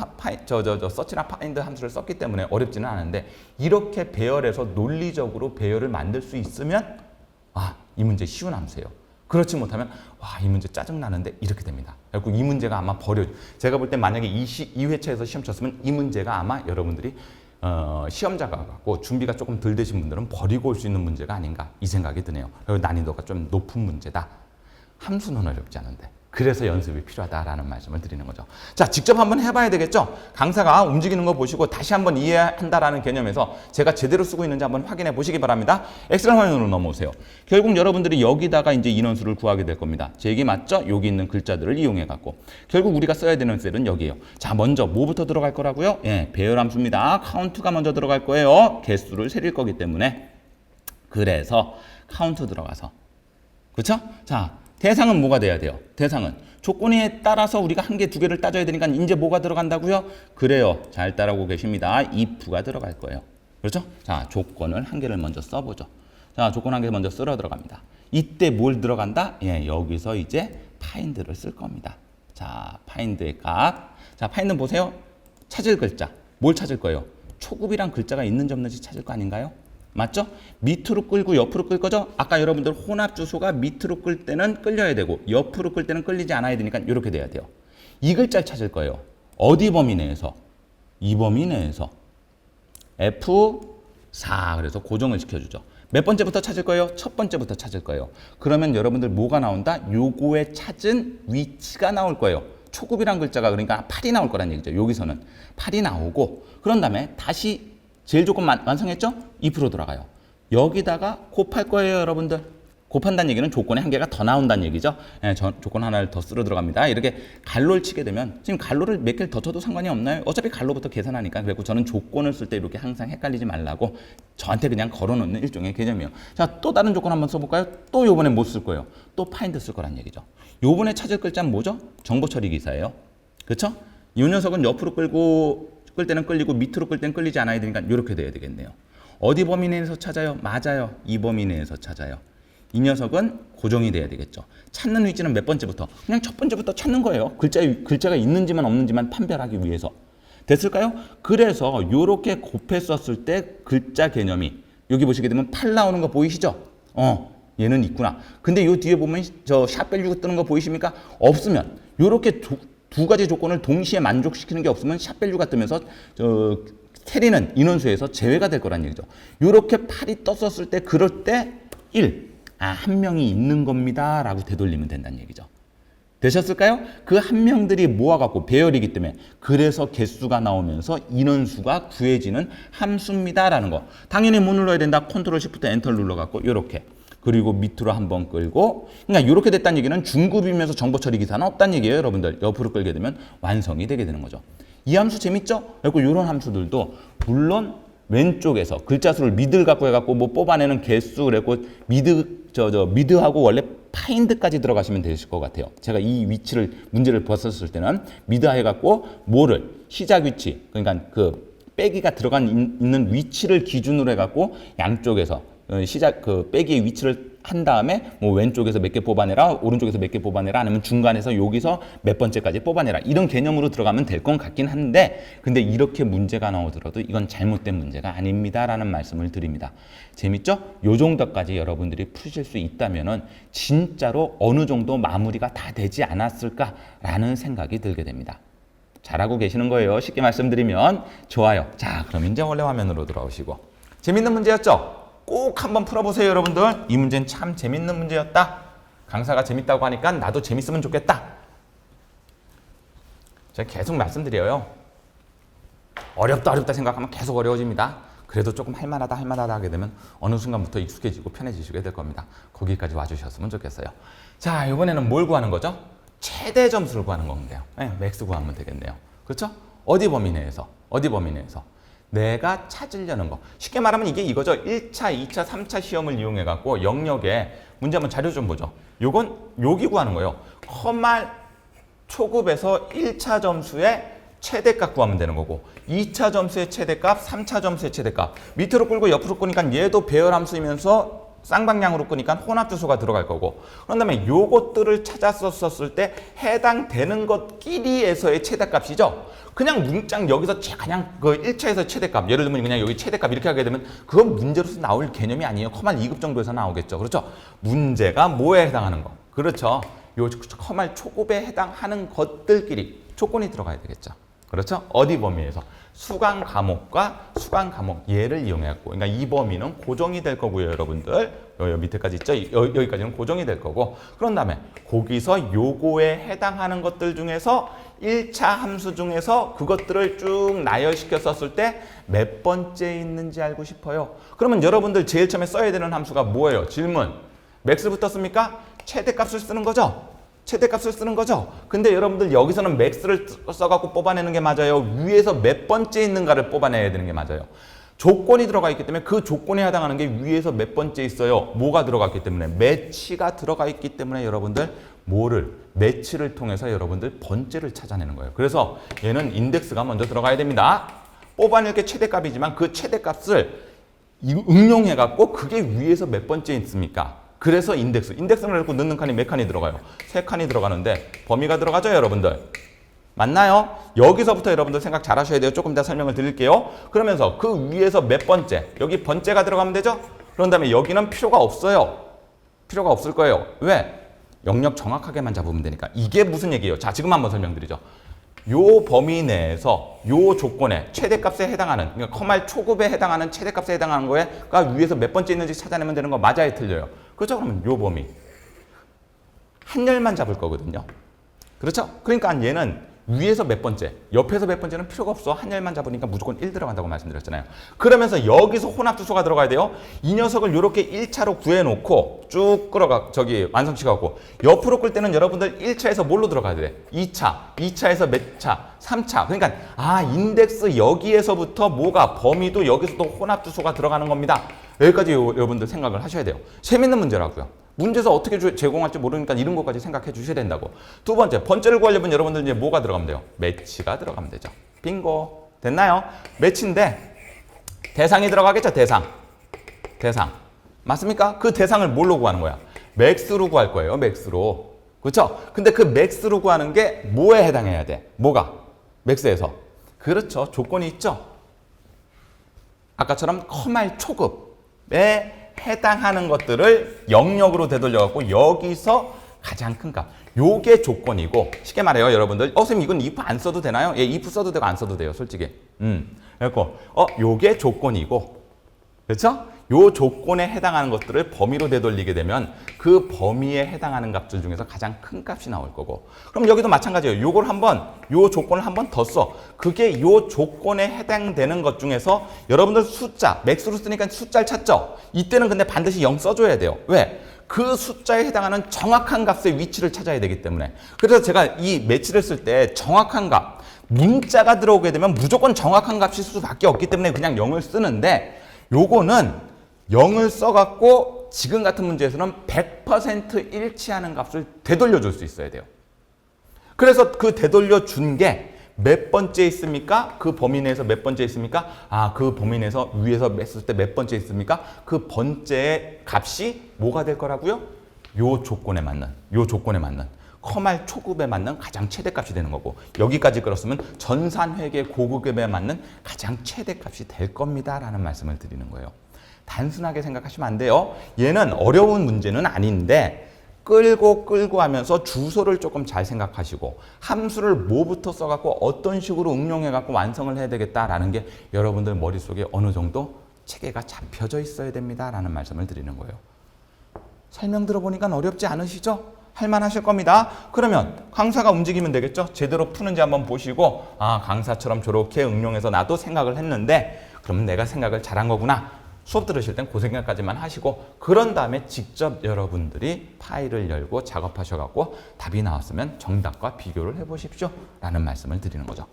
서치나 파인드 함수를 썼기 때문에 어렵지는 않은데 이렇게 배열해서 논리적으로 배열을 만들 수 있으면 이 문제 쉬운 함수예요. 그렇지 못하면 이 문제 짜증나는데 이렇게 됩니다. 그리고 이 문제가 아마 제가 볼 때 만약에 2회차에서 시험 쳤으면 이 문제가 아마 여러분들이 시험자가 갖고 준비가 조금 덜 되신 분들은 버리고 올 수 있는 문제가 아닌가 이 생각이 드네요. 그리고 난이도가 좀 높은 문제다. 함수는 어렵지 않은데. 그래서 연습이 필요하다라는 말씀을 드리는 거죠. 자, 직접 한번 해봐야 되겠죠? 강사가 움직이는 거 보시고 다시 한번 이해한다라는 개념에서 제가 제대로 쓰고 있는지 한번 확인해 보시기 바랍니다. 엑셀 화면으로 넘어오세요. 결국 여러분들이 여기다가 이제 인원수를 구하게 될 겁니다. 제 얘기 맞죠? 여기 있는 글자들을 이용해 갖고. 결국 우리가 써야 되는 셀은 여기예요. 자, 먼저 뭐부터 들어갈 거라고요? 예, 배열 함수입니다. 카운트가 먼저 들어갈 거예요. 개수를 세릴 거기 때문에. 그래서 카운트 들어가서. 그렇죠? 자, 대상은 뭐가 돼야 돼요? 대상은 조건에 따라서 우리가 한 개, 두 개를 따져야 되니까 이제 뭐가 들어간다고요? 그래요. 잘 따라오고 계십니다. if가 들어갈 거예요. 그렇죠? 자, 조건을 한 개를 먼저 써보죠. 자, 조건 한 개 먼저 쓸어 들어갑니다. 이때 뭘 들어간다? 예, 여기서 이제 find를 쓸 겁니다. 자, find의 값. 자, find는 보세요. 찾을 글자. 뭘 찾을 거예요? 초급이란 글자가 있는지 없는지 찾을 거 아닌가요? 맞죠? 밑으로 끌고 옆으로 끌 거죠? 아까 여러분들 혼합 주소가 밑으로 끌 때는 끌려야 되고 옆으로 끌 때는 끌리지 않아야 되니까 이렇게 돼야 돼요. 이 글자를 찾을 거예요. 어디 범위 내에서? 이 범위 내에서. F4 그래서 고정을 시켜주죠. 몇 번째부터 찾을 거예요? 첫 번째부터 찾을 거예요. 그러면 여러분들 뭐가 나온다? 요거에 찾은 위치가 나올 거예요. 초급이란 글자가 그러니까 8이 나올 거란 얘기죠. 여기서는 8이 나오고 그런 다음에 다시 제일 조건 완성했죠? 2% 들어가요. 여기다가 곱할 거예요, 여러분들. 곱한다는 얘기는 조건에 한 개가 더 나온다는 얘기죠. 예, 조건 하나를 더 쓸어 들어갑니다. 이렇게 갈로를 치게 되면 지금 갈로를 몇 개를 더 쳐도 상관이 없나요? 어차피 갈로부터 계산하니까. 그래서 저는 조건을 쓸 때 이렇게 항상 헷갈리지 말라고 저한테 그냥 걸어놓는 일종의 개념이에요. 자, 또 다른 조건 한번 써볼까요? 또 요번에 못 쓸 거예요. 또 find 쓸 거란 얘기죠. 요번에 찾을 글자는 뭐죠? 정보 처리 기사예요. 그렇죠? 이 녀석은 옆으로 끌 때는 끌리고 밑으로 끌 때는 끌리지 않아야 되니까 이렇게 돼야 되겠네요. 어디 범위 내에서 찾아요? 맞아요. 이 범위 내에서 찾아요. 이 녀석은 고정이 돼야 되겠죠. 찾는 위치는 몇 번째부터? 그냥 첫 번째부터 찾는 거예요. 글자가 있는지만 없는지만 판별하기 위해서. 됐을까요? 그래서 이렇게 곱했었을 때 글자 개념이 여기 보시게 되면 8 나오는 거 보이시죠? 얘는 있구나. 근데 요 뒤에 보면 저 샵 밸류 뜨는 거 보이십니까? 없으면 이렇게 두 가지 조건을 동시에 만족시키는 게 없으면 샵 밸류가 뜨면서 테리는 인원수에서 제외가 될 거란 얘기죠. 이렇게 8이 떴었을 때 그럴 때 1. 한 명이 있는 겁니다. 라고 되돌리면 된다는 얘기죠. 되셨을까요? 그 한 명들이 모아갖고 배열이기 때문에 그래서 개수가 나오면서 인원수가 구해지는 함수입니다. 라는 거. 당연히 뭐 눌러야 된다? 컨트롤 시프트 엔터를 눌러갖고 이렇게. 그리고 밑으로 한번 끌고, 그러니까 이렇게 됐다는 얘기는 중급이면서 정보 처리 기사는 없다는 얘기예요, 여러분들. 옆으로 끌게 되면 완성이 되게 되는 거죠. 이 함수 재밌죠? 그리고 이런 함수들도 물론 왼쪽에서 글자 수를 미드를 갖고 해갖고 뭐 뽑아내는 개수 그랬고 미드하고 원래 파인드까지 들어가시면 되실 것 같아요. 제가 이 위치를 문제를 봤었을 때는 미드 해갖고 뭐를 시작 위치, 그러니까 그 빼기가 들어간 있는 위치를 기준으로 해갖고 양쪽에서 시작 그 빼기의 위치를 한 다음에 뭐 왼쪽에서 몇 개 뽑아내라, 오른쪽에서 몇 개 뽑아내라, 아니면 중간에서 여기서 몇 번째까지 뽑아내라, 이런 개념으로 들어가면 될 건 같긴 한데, 근데 이렇게 문제가 나오더라도 이건 잘못된 문제가 아닙니다라는 말씀을 드립니다. 재밌죠? 요 정도까지 여러분들이 푸실 수 있다면은 진짜로 어느 정도 마무리가 다 되지 않았을까라는 생각이 들게 됩니다. 잘하고 계시는 거예요. 쉽게 말씀드리면. 좋아요. 자, 그럼 이제 원래 화면으로 돌아오시고. 재밌는 문제였죠? 꼭 한번 풀어보세요, 여러분들. 이 문제는 참 재밌는 문제였다. 강사가 재밌다고 하니까 나도 재밌으면 좋겠다. 제가 계속 말씀드려요. 어렵다 생각하면 계속 어려워집니다. 그래도 조금 할만하다 하게 되면 어느 순간부터 익숙해지고 편해지시게 될 겁니다. 거기까지 와주셨으면 좋겠어요. 자, 이번에는 뭘 구하는 거죠? 최대 점수를 구하는 건데요. 네, 맥스 구하면 되겠네요. 그렇죠? 어디 범위 내에서? 내가 찾으려는 거. 쉽게 말하면 이게 이거죠. 1차, 2차, 3차 시험을 이용해갖고 영역에 문제 한번 자료 좀 보죠. 요건 여기 구하는 거예요. 컴말 초급에서 1차 점수의 최대값 구하면 되는 거고, 2차 점수의 최대값, 3차 점수의 최대값. 밑으로 끌고 옆으로 끄니까 얘도 배열함수이면서 쌍방향으로 끄니까 혼합주소가 들어갈 거고, 그런 다음에 요것들을 찾았었을 때 해당되는 것끼리에서의 최대값이죠. 그냥 문장 여기서 그냥 그 1차에서 최대값, 예를 들면 그냥 여기 최대값 이렇게 하게 되면 그건 문제로서 나올 개념이 아니에요. 컴말 2급 정도에서 나오겠죠. 그렇죠? 문제가 뭐에 해당하는 거. 그렇죠? 요 컴말 초급에 해당하는 것들끼리 조건이 들어가야 되겠죠. 그렇죠? 어디 범위에서? 수강 과목과 수강 과목 얘를 이용해갖고, 그러니까 이 범위는 고정이 될 거고요, 여러분들. 여기 밑에까지 있죠? 여기까지는 고정이 될 거고, 그런 다음에 거기서 요거에 해당하는 것들 중에서 1차 함수 중에서 그것들을 쭉 나열시켜 썼을 때 몇 번째 있는지 알고 싶어요. 그러면 여러분들 제일 처음에 써야 되는 함수가 뭐예요? 질문. 맥스부터 씁니까? 최대값을 쓰는 거죠. 근데 여러분들 여기서는 맥스를 써갖고 뽑아내는 게 맞아요? 위에서 몇 번째 있는가를 뽑아내야 되는 게 맞아요? 조건이 들어가 있기 때문에 그 조건에 해당하는 게 위에서 몇 번째 있어요? 뭐가 들어갔기 때문에? 매치가 들어가 있기 때문에 여러분들 매치를 통해서 여러분들 번째를 찾아내는 거예요. 그래서 얘는 인덱스가 먼저 들어가야 됩니다. 뽑아낼 게 최대값이지만 그 최대값을 응용해갖고 그게 위에서 몇 번째 있습니까? 그래서 인덱스를 갖고 넣는 칸이 몇 칸이 들어가요? 3칸이 들어가는데 범위가 들어가죠, 여러분들? 맞나요? 여기서부터 여러분들 생각 잘 하셔야 돼요. 조금 더 설명을 드릴게요. 그러면서 그 위에서 몇 번째, 여기 번째가 들어가면 되죠? 그런 다음에 여기는 필요가 없어요. 필요가 없을 거예요. 왜? 영역 정확하게만 잡으면 되니까. 이게 무슨 얘기예요? 자, 지금 한번 설명드리죠. 요 범위 내에서 요 조건에 최대값에 해당하는, 그러니까 컴말 초급에 해당하는 최대값에 해당하는 거가 위에서 몇 번째 있는지 찾아내면 되는 거 맞아요, 틀려요? 그렇죠? 그러면 요 범위 한 열만 잡을 거거든요. 그렇죠? 그러니까 얘는 위에서 몇 번째, 옆에서 몇 번째는 필요가 없어. 한 열만 잡으니까 무조건 1 들어간다고 말씀드렸잖아요. 그러면서 여기서 혼합주소가 들어가야 돼요. 이 녀석을 이렇게 1차로 구해놓고 쭉 완성시켜갖고 옆으로 끌 때는 여러분들 1차에서 뭘로 들어가야 돼? 2차, 2차에서 몇 차? 3차. 그러니까 인덱스 여기에서부터 범위도 여기서도 혼합주소가 들어가는 겁니다. 여기까지 여러분들 생각을 하셔야 돼요. 재밌는 문제라고요. 문제에서 어떻게 제공할지 모르니까 이런 것까지 생각해 주셔야 된다고. 두 번째, 번째를 구하려면 여러분들 이제 뭐가 들어가면 돼요? 매치가 들어가면 되죠. 빙고. 됐나요? 매치인데 대상이 들어가겠죠? 대상. 맞습니까? 그 대상을 뭘로 구하는 거야? 맥스로 구할 거예요. 맥스로. 그렇죠? 근데 그 맥스로 구하는 게 뭐에 해당해야 돼? 뭐가? 맥스에서. 그렇죠. 조건이 있죠. 아까처럼 컴말 초급에 해당하는 것들을 영역으로 되돌려갖고 여기서 가장 큰 값. 요게 조건이고, 쉽게 말해요, 여러분들. 선생님, 이건 if 안 써도 되나요? 예, if 써도 되고 안 써도 돼요, 솔직히. 그래갖고, 요게 조건이고, 그렇죠? 요 조건에 해당하는 것들을 범위로 되돌리게 되면 그 범위에 해당하는 값들 중에서 가장 큰 값이 나올 거고, 그럼 여기도 마찬가지예요. 요걸 한번, 요 조건을 한번 더 써. 그게 요 조건에 해당되는 것 중에서 여러분들 숫자, 맥스로 쓰니까 숫자를 찾죠? 이때는 근데 반드시 0 써줘야 돼요. 왜? 그 숫자에 해당하는 정확한 값의 위치를 찾아야 되기 때문에. 그래서 제가 이 매치를 쓸 때 정확한 값, 문자가 들어오게 되면 무조건 정확한 값일 수밖에 없기 때문에 그냥 0을 쓰는데, 요거는 0을 써갖고 지금 같은 문제에서는 100% 일치하는 값을 되돌려 줄 수 있어야 돼요. 그래서 그 되돌려 준 게 몇 번째 있습니까? 그 범위 내에서 몇 번째 있습니까? 아, 그 범위 내에서 위에서 맸을 때 몇 번째 있습니까? 그 번째의 값이 뭐가 될 거라고요? 요 조건에 맞는 컴할 초급에 맞는 가장 최대값이 되는 거고, 여기까지 끌었으면 전산회계 고급에 맞는 가장 최대값이 될 겁니다 라는 말씀을 드리는 거예요. 단순하게 생각하시면 안 돼요. 얘는 어려운 문제는 아닌데 끌고 하면서 주소를 조금 잘 생각하시고 함수를 뭐부터 써갖고 어떤 식으로 응용해갖고 완성을 해야 되겠다라는 게 여러분들 머릿속에 어느 정도 체계가 잡혀져 있어야 됩니다 라는 말씀을 드리는 거예요. 설명 들어보니까 어렵지 않으시죠? 할만하실 겁니다. 그러면 강사가 움직이면 되겠죠? 제대로 푸는지 한번 보시고, 아, 강사처럼 저렇게 응용해서 나도 생각을 했는데 그러면 내가 생각을 잘한 거구나. 수업 들으실 땐 그 생각까지만 하시고, 그런 다음에 직접 여러분들이 파일을 열고 작업하셔갖고 답이 나왔으면 정답과 비교를 해보십시오 라는 말씀을 드리는 거죠.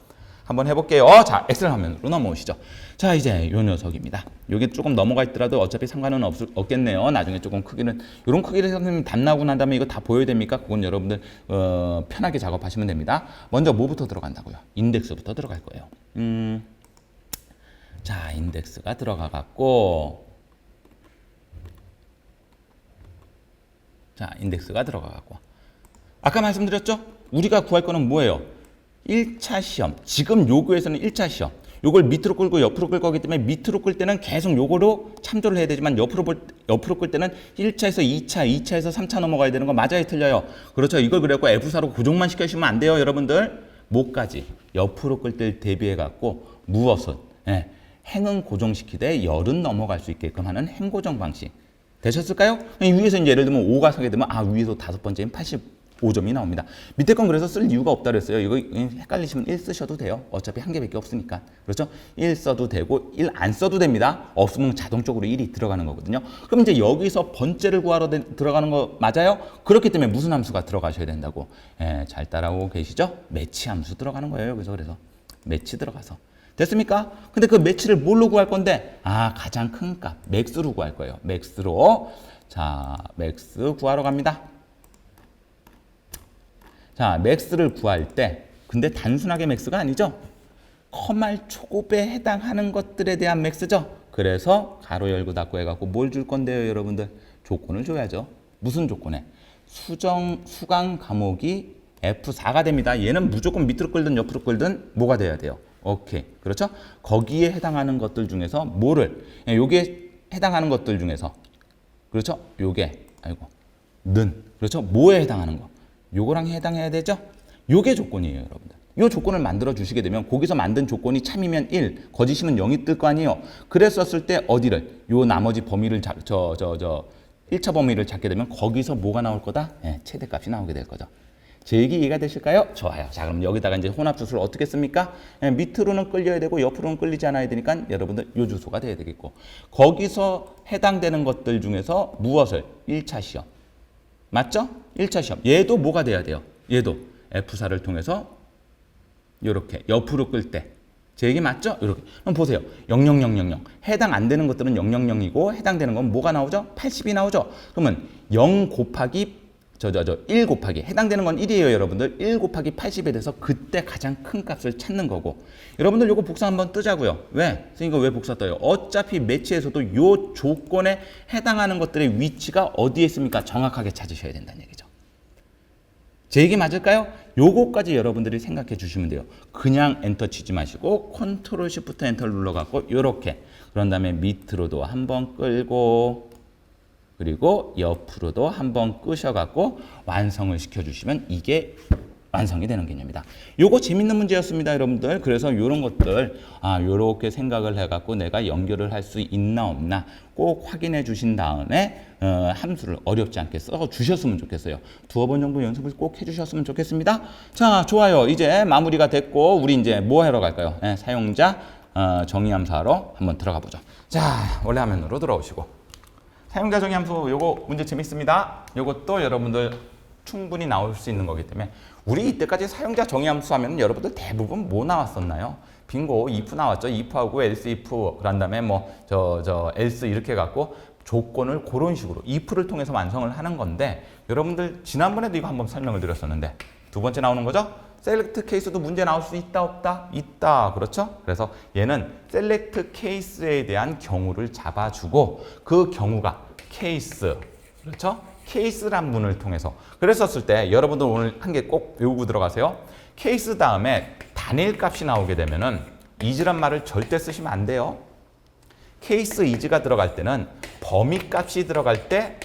한번 해볼게요. 자, 엑셀 화면으로 넘어오시죠. 자, 이제 요 녀석입니다. 여기 조금 넘어가 있더라도 어차피 상관은 없겠네요. 나중에 조금 크기는, 이런 크기를 선생님 답 나오고 난 다음에 이거 다 보여야 됩니까? 그건 여러분들 편하게 작업하시면 됩니다. 먼저 뭐부터 들어간다고요? 인덱스부터 들어갈 거예요. 자, 인덱스가 들어가갖고, 아까 말씀드렸죠? 우리가 구할 거는 뭐예요? 1차 시험. 지금 요거에서는 1차 시험. 요걸 밑으로 끌고 옆으로 끌 거기 때문에 밑으로 끌 때는 계속 요거로 참조를 해야 되지만 옆으로 끌 때는 1차에서 2차, 2차에서 3차 넘어가야 되는 거 맞아요, 틀려요? 그렇죠. 이걸 그래갖고 F4로 고정만 시켜주시면 안 돼요, 여러분들. 뭐까지? 옆으로 끌 때 대비해갖고 무엇은? 예. 행은 고정시키되 열은 넘어갈 수 있게끔 하는 행고정 방식. 되셨을까요? 위에서 이제 예를 들면 5가 서게 되면, 아, 위에서 다섯 번째인 85점이 나옵니다. 밑에 건 그래서 쓸 이유가 없다 그랬어요. 이거 헷갈리시면 1 쓰셔도 돼요. 어차피 한 개밖에 없으니까. 그렇죠? 1 써도 되고 1 안 써도 됩니다. 없으면 자동적으로 1이 들어가는 거거든요. 그럼 이제 여기서 번째를 구하러 들어가는 거 맞아요? 그렇기 때문에 무슨 함수가 들어가셔야 된다고. 예, 잘 따라오고 계시죠? 매치 함수 들어가는 거예요. 여기서 그래서 매치 들어가서. 됐습니까? 근데 그 매치를 뭘로 구할 건데? 아, 가장 큰 값, 맥스로 구할 거예요. 맥스로. 자, 맥스 구하러 갑니다. 자, 맥스를 구할 때, 근데 단순하게 맥스가 아니죠? 컴할 초급에 해당하는 것들에 대한 맥스죠? 그래서 가로 열고 닫고 해갖고 뭘 줄 건데요, 여러분들? 조건을 줘야죠. 무슨 조건에? 수강 과목이 F4가 됩니다. 얘는 무조건 밑으로 끌든 옆으로 끌든 뭐가 돼야 돼요? 오케이. 그렇죠? 거기에 해당하는 것들 중에서 뭐를, 요게 해당하는 것들 중에서, 그렇죠? 요게, 그렇죠? 뭐에 해당하는 거? 요거랑 해당해야 되죠? 요게 조건이에요, 여러분들. 요 조건을 만들어 주시게 되면 거기서 만든 조건이 참이면 1, 거짓이면 0이 뜰 거 아니에요. 그랬었을 때 어디를, 요 나머지 범위를 1차 범위를 잡게 되면 거기서 뭐가 나올 거다? 예, 최대값이 나오게 될 거죠. 제 얘기 이해가 되실까요? 좋아요. 자, 그럼 여기다가 이제 혼합 주소를 어떻게 씁니까? 밑으로는 끌려야 되고 옆으로는 끌리지 않아야 되니까 여러분들 요 주소가 돼야 되겠고, 거기서 해당되는 것들 중에서 무엇을? 1차 시험. 맞죠? 1차 시험. 얘도 뭐가 돼야 돼요? 얘도 F4를 통해서 이렇게 옆으로 끌 때. 제 얘기 맞죠? 이렇게. 그럼 보세요. 00000. 해당 안 되는 것들은 000이고 해당되는 건 뭐가 나오죠? 80이 나오죠? 그러면 0 곱하기 1 곱하기, 해당되는 건 1이에요, 여러분들. 1 곱하기 80에 대해서 그때 가장 큰 값을 찾는 거고. 여러분들 요거 복사 한번 뜨자고요. 왜? 선생님 이거 왜 복사 떠요? 어차피 매치에서도 요 조건에 해당하는 것들의 위치가 어디에 있습니까? 정확하게 찾으셔야 된다는 얘기죠. 제 얘기 맞을까요? 요거까지 여러분들이 생각해 주시면 돼요. 그냥 엔터 치지 마시고 컨트롤 시프트 엔터를 눌러갖고 요렇게, 그런 다음에 밑으로도 한번 끌고 그리고 옆으로도 한번 끄셔갖고 완성을 시켜주시면 이게 완성이 되는 개념이다. 요거 재밌는 문제였습니다, 여러분들. 그래서 요런 것들 요렇게 생각을 해갖고 내가 연결을 할 수 있나 없나 꼭 확인해 주신 다음에 함수를 어렵지 않게 써 주셨으면 좋겠어요. 두어 번 정도 연습을 꼭 해주셨으면 좋겠습니다. 자, 좋아요. 이제 마무리가 됐고 우리 이제 뭐 하러 갈까요? 사용자 정의함수하러 한번 들어가 보죠. 자, 원래 화면으로 들어오시고 사용자 정의함수 요거 문제 재밌습니다. 요것도 여러분들 충분히 나올 수 있는 거기 때문에 우리 이때까지 사용자 정의함수 하면 여러분들 대부분 뭐 나왔었나요? 빙고 if 나왔죠. if하고 else if 그런 다음에 뭐 else 이렇게 갖고 조건을 그런 식으로 if를 통해서 완성을 하는 건데 여러분들 지난번에도 이거 한번 설명을 드렸었는데 두 번째 나오는 거죠. 셀렉트 케이스도 문제 나올 수 있다 없다? 있다. 그렇죠? 그래서 얘는 셀렉트 케이스에 대한 경우를 잡아주고 그 경우가 케이스 그렇죠? 케이스란 문을 통해서 그랬었을 때 여러분들 오늘 한 개 꼭 외우고 들어가세요. 케이스 다음에 단일 값이 나오게 되면은 is란 말을 절대 쓰시면 안 돼요. 케이스 is가 들어갈 때는 범위 값이 들어갈 때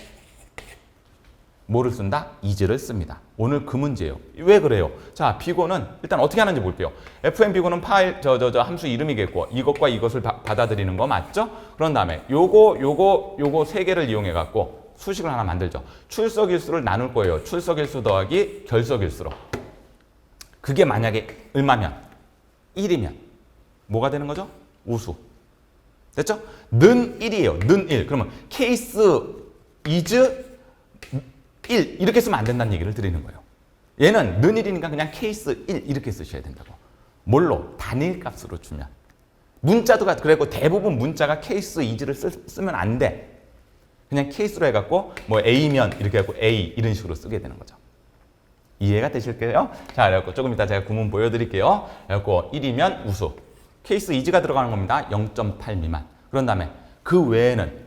뭐를 쓴다? is를 씁니다. 오늘 그 문제예요. 왜 그래요? 자, 비고는 일단 어떻게 하는지 볼게요. fn 비고는 파일 함수 이름이겠고 이것과 이것을 받아들이는 거 맞죠? 그런 다음에 요거 세 개를 이용해 갖고 수식을 하나 만들죠. 출석일수를 나눌 거예요. 출석일수 더하기 결석일수로. 그게 만약에 얼마면? 1이면 뭐가 되는 거죠? 우수. 됐죠? 는 1이에요. 는 1. 그러면 케이스 is 1 이렇게 쓰면 안 된다는 얘기를 드리는 거예요. 얘는 는 1이니까 그냥 케이스 1 이렇게 쓰셔야 된다고. 뭘로? 단일 값으로 주면. 문자도 그랬고 대부분 문자가 케이스 is를 쓰면 안 돼. 그냥 케이스로 해갖고 뭐 A면 이렇게 해갖고 A 이런 식으로 쓰게 되는 거죠. 이해가 되실까요? 자, 그래갖고 조금 이따 제가 구문 보여드릴게요. 그래갖고 1이면 우수. 케이스 is가 들어가는 겁니다. 0.8 미만. 그런 다음에 그 외에는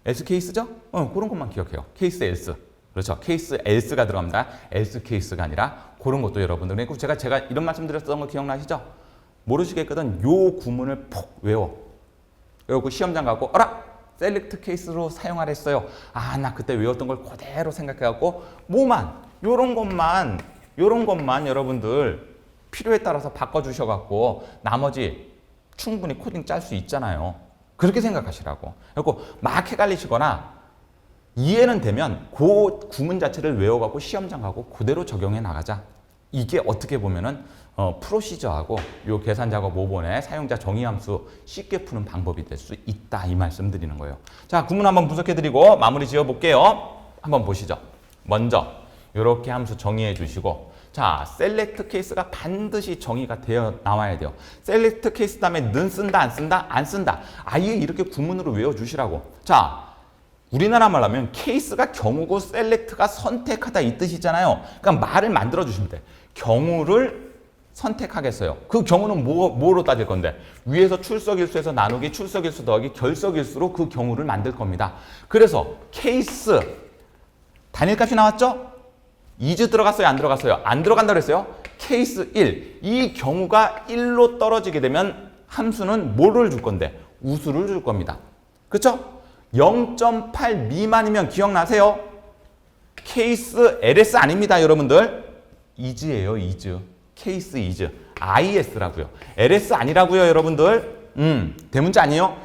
else 케이스죠? 그런 것만 기억해요. 케이스 else. 그렇죠. 케이스 else가 들어갑니다. else 케이스가 아니라 그런 것도 여러분들. 그리고 제가 이런 말씀 드렸던 거 기억나시죠? 모르시겠거든 요 구문을 푹 외워. 그리고 시험장 가고 어라! 셀렉트 케이스로 사용하랬어요. 나 그때 외웠던 걸 그대로 생각해갖고 요런 것만 여러분들 필요에 따라서 바꿔주셔갖고 나머지 충분히 코딩 짤 수 있잖아요. 그렇게 생각하시라고. 그리고 막 헷갈리시거나 이해는 되면 그 구문 자체를 외워갖고 시험장 가고 그대로 적용해 나가자. 이게 어떻게 보면은 프로시저하고 요 계산 작업 5번의 사용자 정의 함수 쉽게 푸는 방법이 될 수 있다 이 말씀 드리는 거예요. 자, 구문 한번 분석해 드리고 마무리 지어 볼게요. 한번 보시죠. 먼저 이렇게 함수 정의해 주시고 자, 셀렉트 케이스가 반드시 정의가 되어 나와야 돼요. 셀렉트 케이스 다음에 는 쓴다 안 쓴다? 안 쓴다. 아예 이렇게 구문으로 외워 주시라고. 자, 우리나라 말로 하면 케이스가 경우고 셀렉트가 선택하다 이 뜻이잖아요. 그러니까 말을 만들어 주시면 돼. 경우를 선택하겠어요. 그 경우는 뭐로 따질 건데? 위에서 출석일수에서 나누기 출석일수 더하기 결석일수로 그 경우를 만들 겁니다. 그래서 케이스 단일값이 나왔죠? is 들어갔어요? 안 들어갔어요? 안 들어간다고 했어요. 케이스 1. 이 경우가 1로 떨어지게 되면 함수는 뭐를 줄 건데? 우수를 줄 겁니다. 그렇죠? 0.8 미만이면 기억나세요? 케이스 ls 아닙니다, 여러분들. is예요, is. 케이스 is. is라고요. ls 아니라고요, 여러분들. 대문자 아니에요?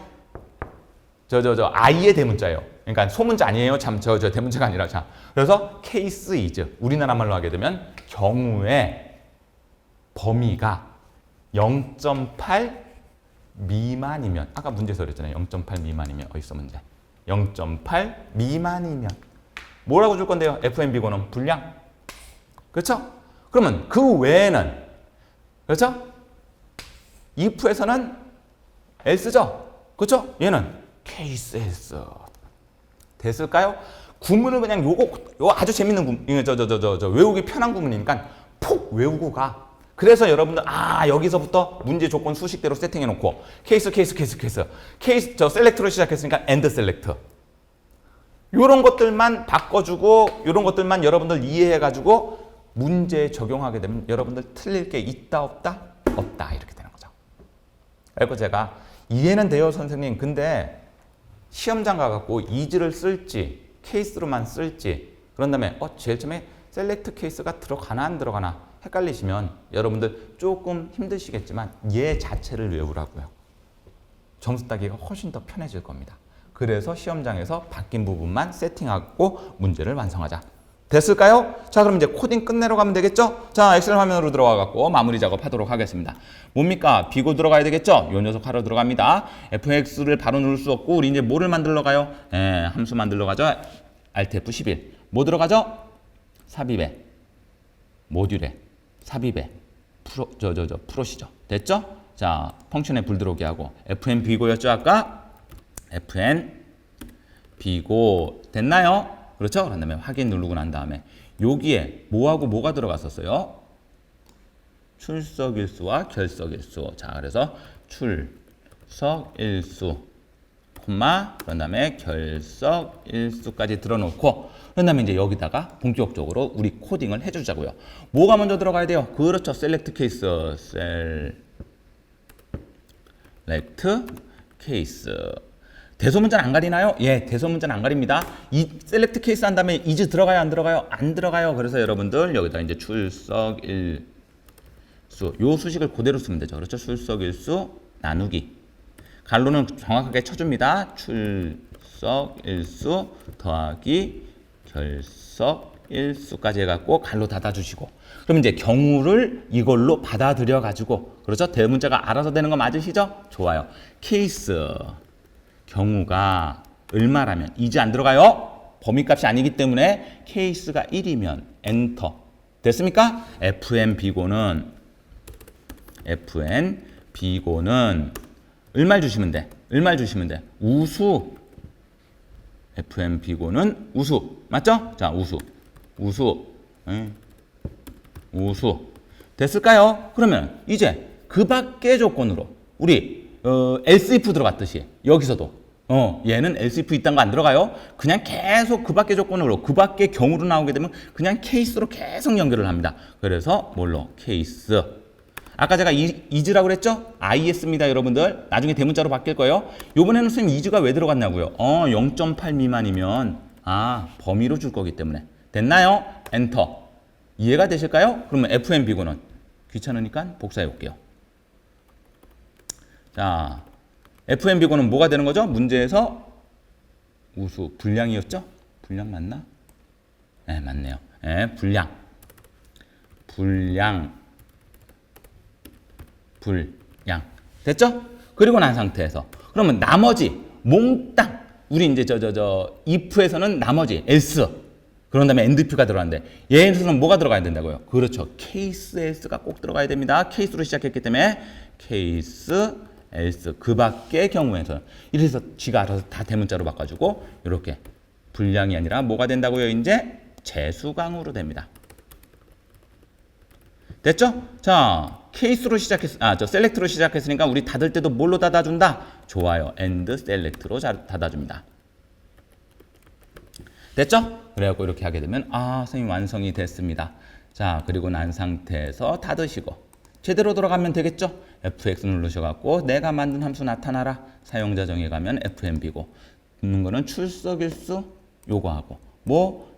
i의 대문자예요. 그러니까 소문자 아니에요. 참, 대문자가 아니라. 자, 그래서 케이스 is. 우리나라 말로 하게 되면 경우의 범위가 0.8 미만이면. 아까 문제에서 그랬잖아요. 0.8 미만이면. 어딨어, 문제. 0.8 미만이면. 뭐라고 줄 건데요? FNB고는 분량. 그렇죠? 그러면 그 외에는, 그렇죠? if에서는 else죠? 그렇죠? 얘는 case else. 됐을까요? 구문을 그냥 요거 아주 재밌는 구문, 외우기 편한 구문이니까 푹 외우고 가. 그래서 여러분들 여기서부터 문제 조건 수식대로 세팅해 놓고 케이스 셀렉트로 시작했으니까 엔드 셀렉트. 요런 것들만 바꿔주고 요런 것들만 여러분들 이해해 가지고 문제에 적용하게 되면 여러분들 틀릴 게 있다 없다? 없다 이렇게 되는 거죠. 그리고 제가 이해는 돼요 선생님. 근데 시험장 가갖고 is를 쓸지 케이스로만 쓸지 그런 다음에 제일 처음에 셀렉트 케이스가 들어가나 안 들어가나 헷갈리시면 여러분들 조금 힘드시겠지만 얘 자체를 외우라고요. 점수 따기가 훨씬 더 편해질 겁니다. 그래서 시험장에서 바뀐 부분만 세팅하고 문제를 완성하자. 됐을까요? 자, 그럼 이제 코딩 끝내러 가면 되겠죠? 자, 엑셀 화면으로 들어와 갖고 마무리 작업하도록 하겠습니다. 뭡니까? 비고 들어가야 되겠죠? 요 녀석 하러 들어갑니다. fx를 바로 누를 수 없고 우리 이제 뭐를 만들러 가요? 함수 만들러 가죠. Alt F11. 뭐 들어가죠? 삽입에 모듈에 삽입에 프로시저. 됐죠? 자, 펑션에 불 들어오게 하고 fn 비고였죠 아까? fn 비고 됐나요? 그렇죠? 그런 다음에 확인 누르고 난 다음에 여기에 뭐하고 뭐가 들어갔었어요? 출석일수와 결석일수. 자, 그래서 출석일수 콤마 그런 다음에 결석일수까지 들어놓고 그런 다음에 이제 여기다가 본격적으로 우리 코딩을 해주자고요. 뭐가 먼저 들어가야 돼요? 그렇죠. 셀렉트 케이스. 셀렉트 케이스. 대소문자는 안 가리나요? 예, 대소문자는 안 가립니다. 이 셀렉트 케이스 한 다음에 이즈 들어가요? 안 들어가요? 안 들어가요. 그래서 여러분들 여기다 이제 출석일수 요 수식을 그대로 쓰면 되죠. 그렇죠? 출석일수 나누기 갈로는 정확하게 쳐줍니다. 출석일수 더하기 결석일수까지 해갖고 갈로 닫아주시고 그럼 이제 경우를 이걸로 받아들여 가지고 그렇죠? 대문자가 알아서 되는 거 맞으시죠? 좋아요. 케이스 경우가 얼마라면 이제 안 들어가요? 범위값이 아니기 때문에 케이스가 1이면 엔터. 됐습니까? fn 비고는 얼마 주시면 돼? 우수. fn 비고는 우수. 맞죠? 자, 우수. 됐을까요? 그러면 이제 그 밖의 조건으로 우리 else if 들어갔듯이 여기서도 얘는 else if 있다는 거 안 들어가요? 그냥 계속 그 밖의 조건으로 그 밖의 경우로 나오게 되면 그냥 케이스로 계속 연결을 합니다. 그래서 뭘로? 케이스. 아까 제가 is라고 그랬죠? is입니다, 여러분들. 나중에 대문자로 바뀔 거예요. 요번에는 선생님 is가 왜 들어갔냐고요? 0.8 미만이면 범위로 줄 거기 때문에. 됐나요? 엔터. 이해가 되실까요? 그러면 fn 비고는 귀찮으니까 복사해 볼게요. 자, fn 비고는 뭐가 되는 거죠? 문제에서 우수 불량이었죠? 불량 맞나? 네, 맞네요. 네, 불량. 됐죠? 그리고 난 상태에서 그러면 나머지 몽땅 우리 이제 if에서는 나머지 else 그런 다음에 end표가 들어가는데 얘에서는 뭐가 들어가야 된다고요? 그렇죠. 케이스 else가 꼭 들어가야 됩니다. 케이스로 시작했기 때문에 케이스 else 그 밖의 경우에서 이래서 지가 알아서 다 대문자로 바꿔주고 이렇게 불량이 아니라 뭐가 된다고요? 이제 재수강으로 됩니다. 됐죠? 자, 케이스로 셀렉트로 시작했으니까 우리 닫을 때도 뭘로 닫아준다? 좋아요. and select로 닫아줍니다. 됐죠? 그래갖고 이렇게 하게 되면 선생님 완성이 됐습니다. 자, 그리고 난 상태에서 닫으시고 제대로 돌아가면 되겠죠? fx 누르셔갖고 내가 만든 함수 나타나라. 사용자 정의 가면 fnb고 붙는 거는 출석일수 요거하고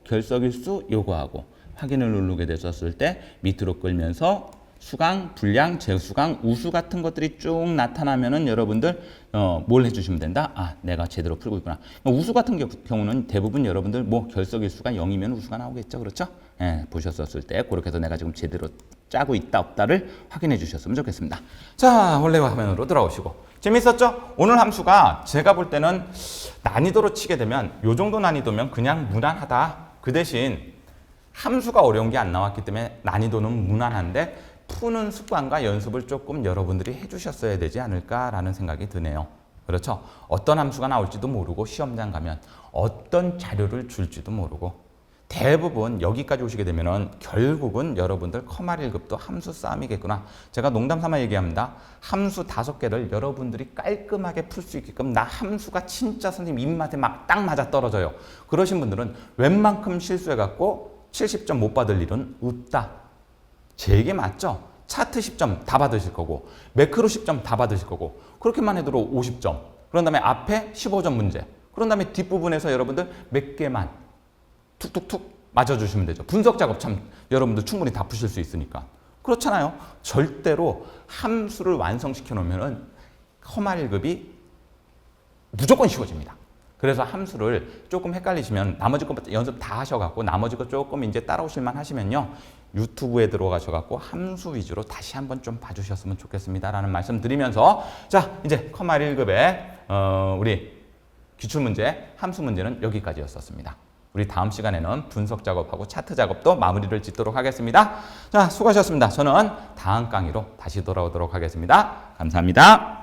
결석일수 요거하고 확인을 누르게 되셨을 때 밑으로 끌면서 수강, 불량, 재수강, 우수 같은 것들이 쭉 나타나면은 여러분들 뭘 해주시면 된다? 내가 제대로 풀고 있구나. 우수 같은 경우는 대부분 여러분들 결석일수가 0이면 우수가 나오겠죠, 그렇죠? 보셨었을 때 그렇게 해서 내가 지금 제대로 짜고 있다 없다를 확인해 주셨으면 좋겠습니다. 자, 원래 화면으로 돌아오시고 재밌었죠? 오늘 함수가 제가 볼 때는 난이도로 치게 되면 요 정도 난이도면 그냥 무난하다. 그 대신 함수가 어려운 게 안 나왔기 때문에 난이도는 무난한데 푸는 습관과 연습을 조금 여러분들이 해주셨어야 되지 않을까라는 생각이 드네요. 그렇죠? 어떤 함수가 나올지도 모르고 시험장 가면 어떤 자료를 줄지도 모르고 대부분 여기까지 오시게 되면은 결국은 여러분들 커말 1급도 함수 싸움이겠구나. 제가 농담 삼아 얘기합니다. 함수 5개를 여러분들이 깔끔하게 풀 수 있게끔 나 함수가 진짜 선생님 입맛에 막 딱 맞아 떨어져요. 그러신 분들은 웬만큼 실수해갖고 70점 못 받을 일은 없다. 제 얘기 맞죠? 차트 10점 다 받으실 거고 매크로 10점 다 받으실 거고 그렇게만 해도 50점. 그런 다음에 앞에 15점 문제. 그런 다음에 뒷부분에서 여러분들 몇 개만 툭툭툭 맞아주시면 되죠. 분석 작업 참 여러분들 충분히 다 푸실 수 있으니까. 그렇잖아요. 절대로 함수를 완성시켜 놓으면은 커마 1급이 무조건 쉬워집니다. 그래서 함수를 조금 헷갈리시면 나머지 거 연습 다 하셔갖고 나머지 거 조금 이제 따라오실만 하시면요. 유튜브에 들어가셔갖고 함수 위주로 다시 한번 좀 봐주셨으면 좋겠습니다라는 말씀 드리면서 자 이제 커마 1급의 우리 기출문제 함수 문제는 여기까지였었습니다. 우리 다음 시간에는 분석 작업하고 차트 작업도 마무리를 짓도록 하겠습니다. 자 수고하셨습니다. 저는 다음 강의로 다시 돌아오도록 하겠습니다. 감사합니다.